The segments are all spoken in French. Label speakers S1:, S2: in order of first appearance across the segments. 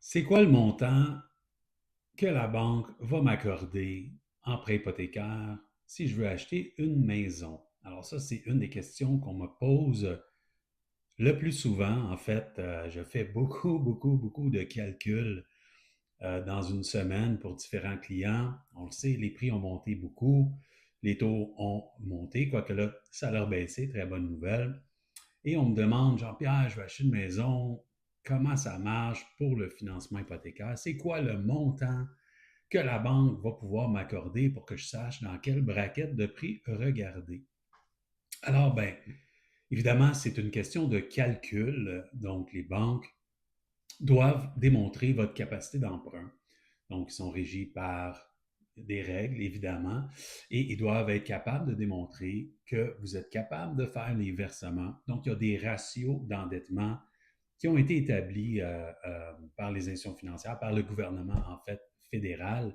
S1: C'est quoi le montant que la banque va m'accorder en prêt hypothécaire si je veux acheter une maison? Alors ça, c'est une des questions qu'on me pose le plus souvent. En fait, je fais beaucoup de calculs dans une semaine pour différents clients. On le sait, les prix ont monté beaucoup, les taux ont monté, quoique là, ça a leur baissé, très bonne nouvelle. Et on me demande, Jean-Pierre, je vais acheter une maison, comment ça marche pour le financement hypothécaire? C'est quoi le montant que la banque va pouvoir m'accorder pour que je sache dans quelle braquette de prix regarder? Alors, bien, évidemment, c'est une question de calcul. Donc, les banques doivent démontrer votre capacité d'emprunt. Donc, ils sont régis par des règles, évidemment, et ils doivent être capables de démontrer que vous êtes capable de faire les versements. Donc, il y a des ratios d'endettement qui ont été établis par les institutions financières, par le gouvernement, en fait, fédéral,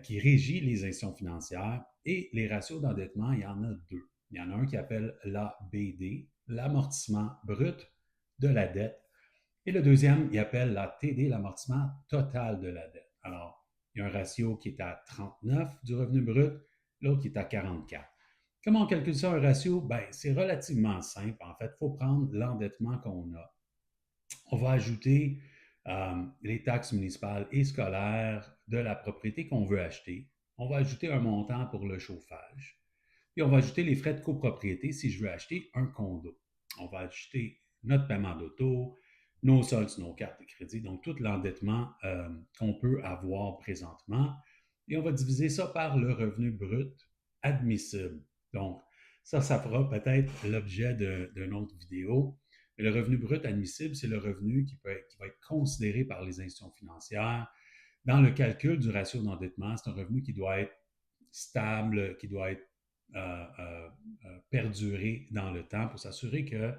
S1: qui régit les institutions financières. Et les ratios d'endettement, il y en a deux. Il y en a un qui appelle l'ABD, l'amortissement brut de la dette, et le deuxième, il appelle la TD, l'amortissement total de la dette. Alors, il y a un ratio qui est à 39 du revenu brut, l'autre qui est à 44. Comment on calcule ça, un ratio? Ben, c'est relativement simple. En fait, il faut prendre l'endettement qu'on a. On va ajouter les taxes municipales et scolaires de la propriété qu'on veut acheter. On va ajouter un montant pour le chauffage. Puis on va ajouter les frais de copropriété si je veux acheter un condo. On va ajouter notre paiement d'auto, nos soldes sur nos cartes de crédit, donc tout l'endettement qu'on peut avoir présentement. Et on va diviser ça par le revenu brut admissible. Donc, ça fera peut-être l'objet d'une autre vidéo. Mais le revenu brut admissible, c'est le revenu qui va être considéré par les institutions financières dans le calcul du ratio d'endettement. C'est un revenu qui doit être stable, qui doit être perdurer dans le temps pour s'assurer que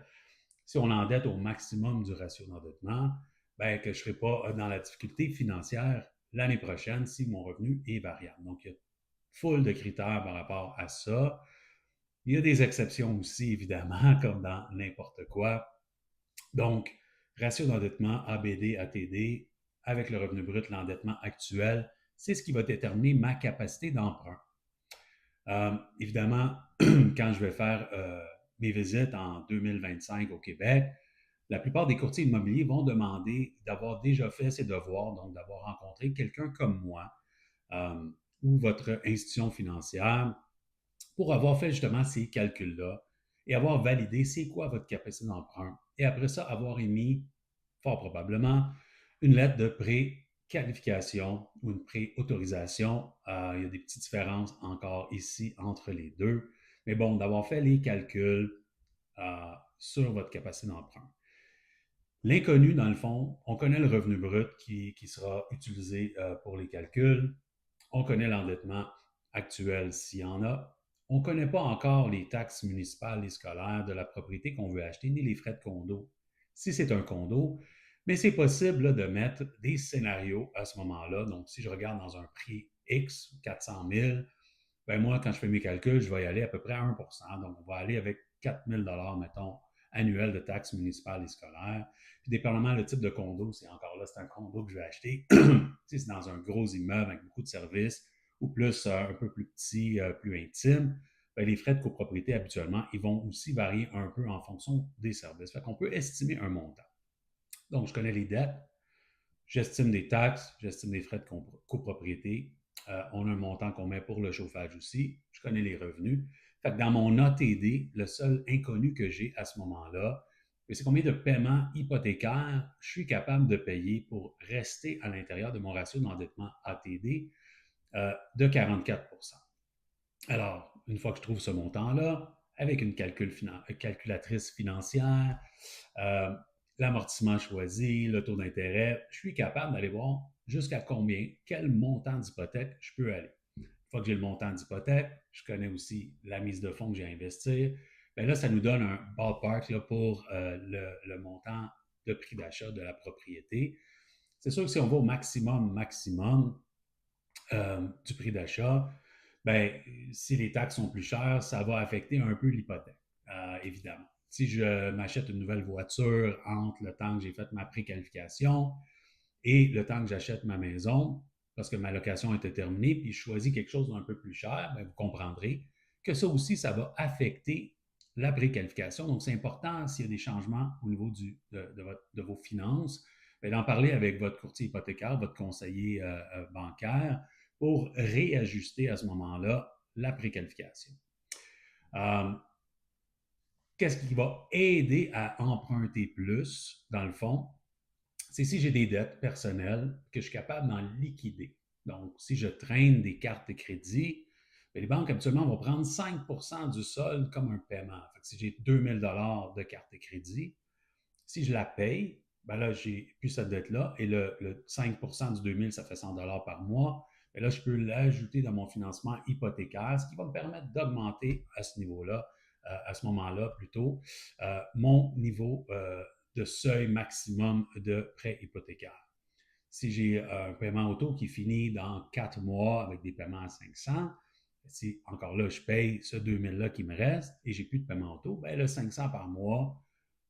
S1: si on endette au maximum du ratio d'endettement, ben, que je ne serai pas dans la difficulté financière l'année prochaine si mon revenu est variable. Donc, il y a foule de critères par rapport à ça. Il y a des exceptions aussi, évidemment, comme dans n'importe quoi. Donc, ratio d'endettement ABD, ATD, avec le revenu brut, l'endettement actuel, c'est ce qui va déterminer ma capacité d'emprunt. Évidemment, quand je vais faire mes visites en 2025 au Québec, la plupart des courtiers immobiliers vont demander d'avoir déjà fait ses devoirs, donc d'avoir rencontré quelqu'un comme moi euh, ou votre institution financière pour avoir fait justement ces calculs-là et avoir validé c'est quoi votre capacité d'emprunt. Et après ça, avoir émis, fort probablement, une lettre de pré-qualification ou une pré-autorisation. Il y a des petites différences encore ici entre les deux. Mais bon, d'avoir fait les calculs sur votre capacité d'emprunt. L'inconnu, dans le fond, on connaît le revenu brut qui sera utilisé pour les calculs. On connaît l'endettement actuel s'il y en a. On ne connaît pas encore les taxes municipales et scolaires de la propriété qu'on veut acheter, ni les frais de condo, si c'est un condo. Mais c'est possible là, de mettre des scénarios à ce moment-là. Donc, si je regarde dans un prix X, 400 000, ben moi, quand je fais mes calculs, je vais y aller à peu près à 1%. Donc, on va aller avec 4 000 mettons, annuels de taxes municipales et scolaires. Puis, dépendamment le type de condo, c'est encore là, c'est un condo que je vais acheter. Si c'est dans un gros immeuble avec beaucoup de services ou plus un peu plus petit, plus intime, ben, les frais de copropriété, habituellement, ils vont aussi varier un peu en fonction des services. Fait qu'on peut estimer un montant. Donc, je connais les dettes, j'estime des taxes, j'estime des frais de copropriété. On a un montant qu'on met pour le chauffage aussi. Je connais les revenus. Fait que dans mon ATD, le seul inconnu que j'ai à ce moment-là, c'est combien de paiements hypothécaires je suis capable de payer pour rester à l'intérieur de mon ratio d'endettement ATD de 44. Alors, une fois que je trouve ce montant-là, avec une calculatrice financière, euh, l'amortissement choisi, le taux d'intérêt, je suis capable d'aller voir jusqu'à combien, quel montant d'hypothèque je peux aller. Une fois que j'ai le montant d'hypothèque, je connais aussi la mise de fonds que j'ai à investir. Bien là, ça nous donne un ballpark là, pour le montant de prix d'achat de la propriété. C'est sûr que si on va au maximum du prix d'achat, ben, si les taxes sont plus chères, ça va affecter un peu l'hypothèque, évidemment. Si je m'achète une nouvelle voiture entre le temps que j'ai fait ma préqualification et le temps que j'achète ma maison, parce que ma location était terminée, puis je choisis quelque chose d'un peu plus cher, bien, vous comprendrez que ça aussi, ça va affecter la préqualification. Donc, c'est important s'il y a des changements au niveau de vos finances, bien, d'en parler avec votre courtier hypothécaire, votre conseiller bancaire, pour réajuster à ce moment-là la préqualification. Qu'est-ce qui va aider à emprunter plus, dans le fond? C'est si j'ai des dettes personnelles que je suis capable d'en liquider. Donc, si je traîne des cartes de crédit, les banques habituellement vont prendre 5 du solde comme un paiement. Fait que si j'ai 2000 de carte de crédit, si je la paye, ben là, j'ai plus cette dette-là et le 5 du 2000, ça fait 100 par mois. Et là, je peux l'ajouter dans mon financement hypothécaire, ce qui va me permettre d'augmenter à ce niveau-là, à ce moment-là plutôt, mon niveau de seuil maximum de prêt hypothécaire. Si j'ai un paiement auto qui finit dans 4 mois avec des paiements à 500, si encore là, je paye ce 2000-là qui me reste et j'ai plus de paiement auto, ben le 500 par mois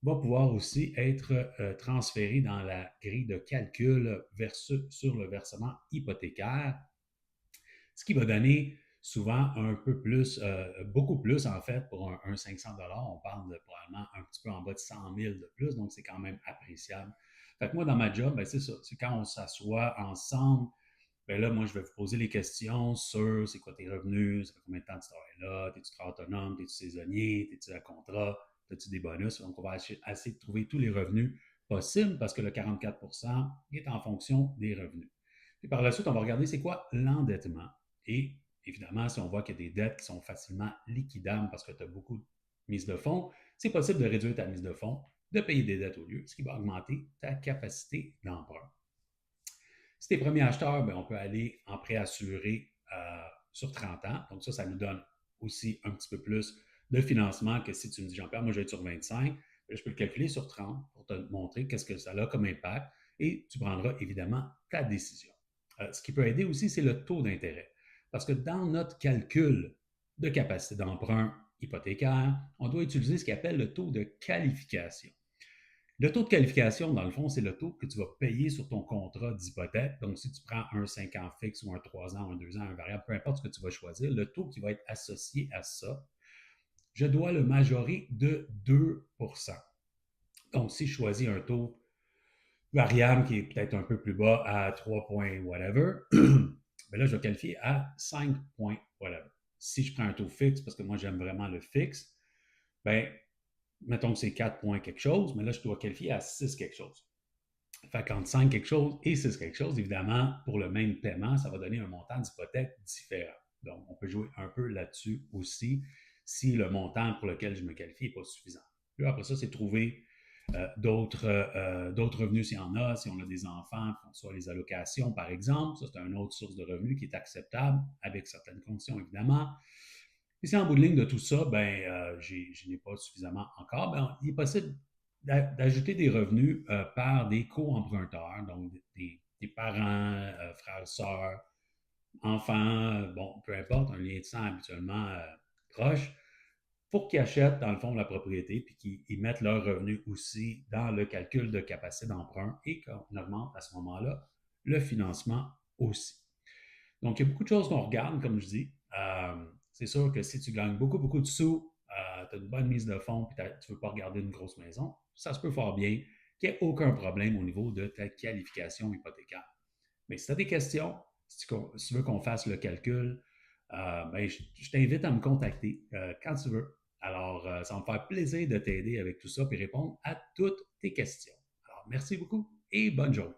S1: va pouvoir aussi être transféré dans la grille de calcul sur le versement hypothécaire, ce qui va donner souvent un peu plus, beaucoup plus en fait pour un 500 On parle de probablement un petit peu en bas de 100 000 de plus, donc c'est quand même appréciable. Fait que moi, dans ma job, ben, c'est ça, c'est quand on s'assoit ensemble, ben là, moi, je vais vous poser les questions sur c'est quoi tes revenus, ça fait combien de temps tu travailles là, es-tu autonome, es-tu saisonnier, es-tu à contrat, as-tu des bonus? Donc, on va essayer de trouver tous les revenus possibles parce que le 44 est en fonction des revenus. Puis par la suite, on va regarder c'est quoi l'endettement. Et évidemment, si on voit qu'il y a des dettes qui sont facilement liquidables parce que tu as beaucoup de mise de fonds, c'est possible de réduire ta mise de fonds, de payer des dettes au lieu, ce qui va augmenter ta capacité d'emprunt. Si tu es premier acheteur, bien, on peut aller en prêt assuré sur 30 ans. Donc ça nous donne aussi un petit peu plus de financement que si tu me dis, Jean-Pierre, moi je vais être sur 25, je peux le calculer sur 30 pour te montrer qu'est-ce que ça a comme impact et tu prendras évidemment ta décision. Ce qui peut aider aussi, c'est le taux d'intérêt. Parce que dans notre calcul de capacité d'emprunt hypothécaire, on doit utiliser ce qu'on appelle le taux de qualification. Le taux de qualification, dans le fond, c'est le taux que tu vas payer sur ton contrat d'hypothèque. Donc, si tu prends un 5 ans fixe ou un 3 ans, un 2 ans, un variable, peu importe ce que tu vas choisir, le taux qui va être associé à ça, je dois le majorer de 2 Donc, si je choisis un taux variable qui est peut-être un peu plus bas à 3 points whatever, ben là, je vais qualifier à 5 points whatever. Si je prends un taux fixe, parce que moi, j'aime vraiment le fixe, ben mettons que c'est 4 points quelque chose, mais là, je dois qualifier à 6 quelque chose. Fait qu'entre 5 quelque chose et 6 quelque chose, évidemment, pour le même paiement, ça va donner un montant d'hypothèque différent. Donc, on peut jouer un peu là-dessus aussi si le montant pour lequel je me qualifie n'est pas suffisant. Puis après ça, c'est trouver d'autres revenus s'il y en a, si on a des enfants, soit les allocations, par exemple. Ça, c'est une autre source de revenus qui est acceptable avec certaines conditions, évidemment. Et si en bout de ligne de tout ça, ben, je n'ai pas suffisamment encore, ben, il est possible d'ajouter des revenus par des co-emprunteurs, donc des parents, frères, sœurs, enfants, bon, peu importe, un lien de sang habituellement proche, pour qu'ils achètent, dans le fond, la propriété, puis qu'ils mettent leurs revenus aussi dans le calcul de capacité d'emprunt et qu'on augmente à ce moment-là le financement aussi. Donc, il y a beaucoup de choses qu'on regarde, comme je dis. C'est sûr que si tu gagnes beaucoup, beaucoup de sous, tu as une bonne mise de fonds, puis tu ne veux pas regarder une grosse maison, ça se peut fort bien qu'il n'y ait aucun problème au niveau de ta qualification hypothécaire. Mais si tu as des questions, si tu veux qu'on fasse le calcul, ben, je t'invite à me contacter quand tu veux. Alors, ça va me faire plaisir de t'aider avec tout ça et répondre à toutes tes questions. Alors, merci beaucoup et bonne journée.